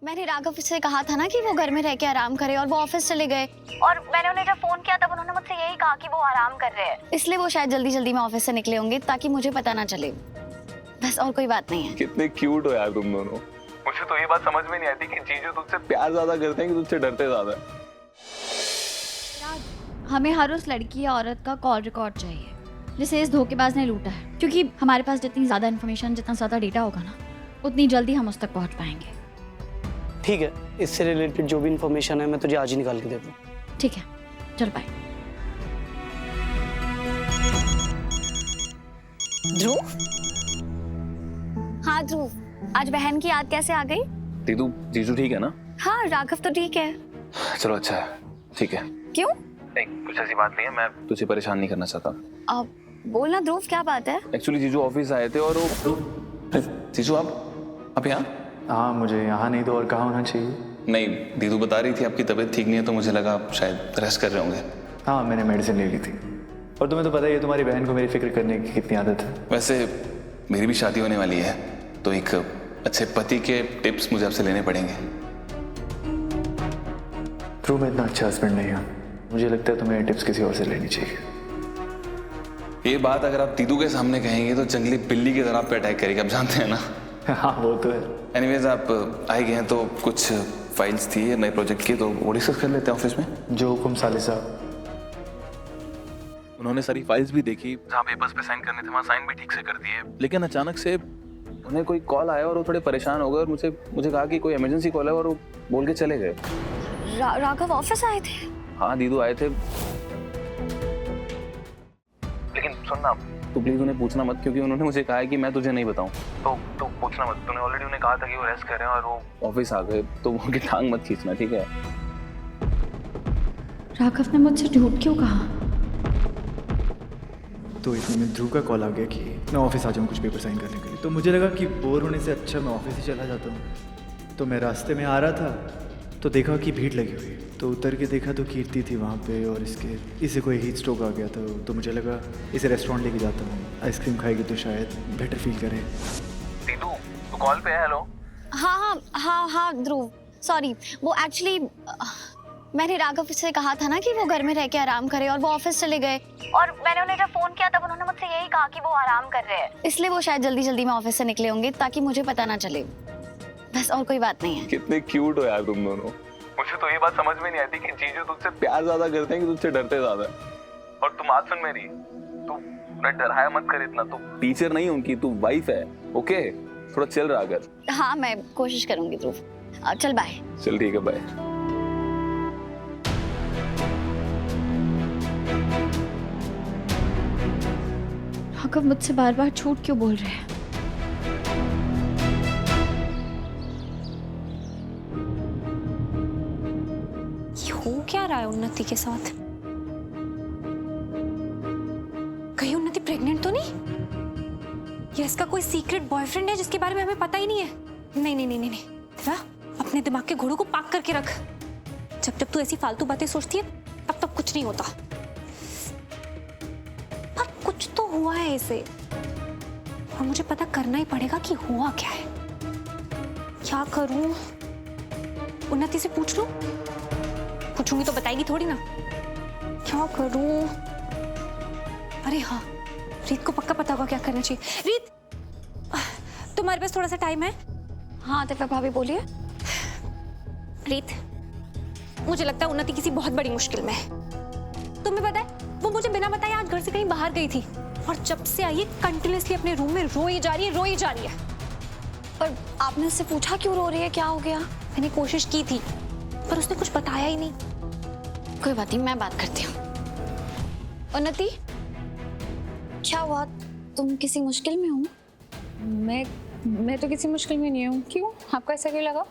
मैंने राघव से कहा था ना कि वो घर में रह के आराम करे और वो ऑफिस चले गए। और मैंने उन्हें जब फोन किया तब उन्होंने मुझसे यही कहा कि वो आराम कर रहे हैं, इसलिए वो शायद जल्दी जल्दी में ऑफिस से निकले होंगे ताकि मुझे पता ना चले। बस और कोई बात नहीं है। कितने क्यूट हो यार तुम दोनों। मुझे तो ये बात समझ में नहीं आती कि जीजू तुझसे प्यार ज्यादा करते हैं कि तुझसे डरते ज्यादा है। हमें हर उस लड़की या औरत का कॉल रिकॉर्ड चाहिए जिसे इस धोखेबाज ने लूटा है, क्योंकि हमारे पास जितनी ज्यादा इन्फॉर्मेशन, जितना ज्यादा डेटा होगा ना, उतनी जल्दी हम उस तक पहुंच पाएंगे। ठीक है, इससे रिलेटेड जो भी इन्फॉर्मेशन है मैं तुझे आज ही निकाल के देता हूँ। ठीक है, चल बाय। ध्रुव? हाँ ध्रुव, आज बहन की याद कैसे आ गई? दीदू, जीजू ठीक है ना? हाँ, राघव तो ठीक है। चलो अच्छा है, ठीक है। क्यों? नहीं, कुछ ऐसी बात नहीं है, मैं तुझे परेशान नहीं करना चाहता। अब बोलना ध्रुव, क्या बात है? एक्चुअली जीजू ऑफिस आए थे और वो जीजू आप यहाँ? हाँ, मुझे यहाँ नहीं तो और कहाँ होना चाहिए? नहीं, दीदू बता रही थी आपकी तबीयत ठीक नहीं है, तो मुझे लगा आप शायद रेस्ट कर रहे होंगे। हाँ, मैंने मेडिसिन ले ली थी। और तुम्हें तो पता ही है तुम्हारी बहन को मेरी फिक्र करने की कितनी आदत है। वैसे मेरी भी शादी होने वाली है, तो एक अच्छे पति के टिप्स मुझे आपसे लेने पड़ेंगे। ध्रुव, मैं इतना अच्छा हस्बैंड नहीं हूँ, मुझे लगता है तुम्हें टिप्स किसी और से लेनी चाहिए। ये बात अगर आप दीदू के सामने कहेंगे तो जंगली बिल्ली की तरह आप पे अटैक करेगी, आप जानते हैं ना। हाँ, वो तो है। एनीवेज, आप आए गए हैं तो कुछ फाइल्स थी नए प्रोजेक्ट की, तो वो डिस्कस कर लेते हैं ऑफिस में। जो हुकुम साले साहब। उन्होंने सारी फाइल्स भी देखी, जहाँ पेपर्स पे साइन करने थे वहाँ साइन भी ठीक से कर दिए, लेकिन अचानक से उन्हें कोई कॉल आया और वो थोड़े परेशान हो गए और मुझे कहा कि कोई इमरजेंसी कॉल है और वो बोल के चले गए। राघव ऑफिस आए थे? हाँ, दीदू आए थे। लेकिन सुनना, तू प्लीज उन्हें पूछना मत, क्योंकि उन्होंने मुझे कहा है कि मैं तुझे नहीं बताऊं। तो पूछना मत, तूने ऑलरेडी उन्हें कहा था कि वो रेस्ट कर रहे हैं और वो ऑफिस आ गए, तो उनकी टांग मत खींचना, ठीक है? राघव ने मुझसे झूठ क्यों कहा? तो इतने में ध्रुव का कॉल आ गया कि मैं ऑफिस आ जाऊँ कुछ पेपर साइन करने के लिए। तो मुझे लगा कि बोर होने से अच्छा मैं ऑफिस ही चला जाता हूँ। तो मैं रास्ते में आ रहा था तो देखा कि भीड़ लगी हुई है, तो उतर के देखा तो कीर्ति थी वहाँ पे और इसे कोई हीट स्ट्रोक आ गया था। तो मुझे लगा इसे रेस्टोरेंट लेके जाता हूँ, आइसक्रीम खाएगी तो शायद बेटर फील करे। दीदू, तू कॉल पे है? हेलो। हाँ हाँ हाँ हाँ ध्रुव, सॉरी, वो एक्चुअली मैंने राघव से कहा था ना कि वो घर में रह के आराम करे और वो ऑफिस चले गए। और मैंने उन्हें जब फोन किया तब उन्होंने मुझसे यही कहा कि वो आराम कर रहे हैं, इसलिए वो शायद जल्दी जल्दी में ऑफिस से निकले होंगे ताकि मुझे पता ना चले। बस और कोई बात नहीं है। कितने क्यूट हो यार तुम दोनों। मुझे तो ये बात समझ में नहीं आती कि जीजू तुझसे प्यार ज्यादा करते हैं कि तुझसे डरते ज्यादा है। और तुम बात सुन मेरी, तू डराया मत कर इतना, तू टीचर नहीं उनकी, तू वाइफ है, ओके? थोड़ा चिल रहा कर। हाँ, मैं कोशिश करूंगी ध्रुव। चल बाय। चल ठीक है, बाय। राघव मुझसे बार बार झूठ क्यों बोल रहे हैं? हो क्या रहा है उन्नति के साथ? कहीं उन्नति प्रेग्नेंट तो नहीं? या इसका कोई सीक्रेट बॉयफ्रेंड है जिसके बारे में हमें पता ही नहीं है? नहीं नहीं नहीं नहीं नहीं, दिव्या, अपने दिमाग के घोड़ों को पाक करके रख। जब जब तू ऐसी फालतू बातें सोचती है तब तब कुछ नहीं होता। पर कुछ तो हुआ है इसे, और मुझे पता करना ही पड़ेगा कि हुआ क्या है। क्या करूं? उन्नति से पूछ लूं? पूछूंगी तो बताएगी थोड़ी ना। क्या करूं? अरे हाँ, रीत को पक्का पता होगा क्या करना चाहिए। रीत, तुम्हारे पास थोड़ा सा टाइम है? हाँ दिव्या भाभी, बोलिए। रीत, मुझे लगता है उन्नति किसी बहुत बड़ी मुश्किल में है। तुम्हें पता है, वो मुझे बिना बताए आज घर से कहीं बाहर गई थी और जब से आई कंटिन्यूअसली अपने रूम में रोई जा रही है। पर आपने उससे पूछा क्यों रो रही है, क्या हो गया? मैंने कोशिश की थी पर उसने कुछ बताया ही नहीं। कोई बात नहीं, मैं बात करती हूँ। उन्नति, क्या हुआ? तुम किसी मुश्किल में हो? मैं तो किसी मुश्किल में नहीं हूँ। क्यों? आपको ऐसा क्यों लगा?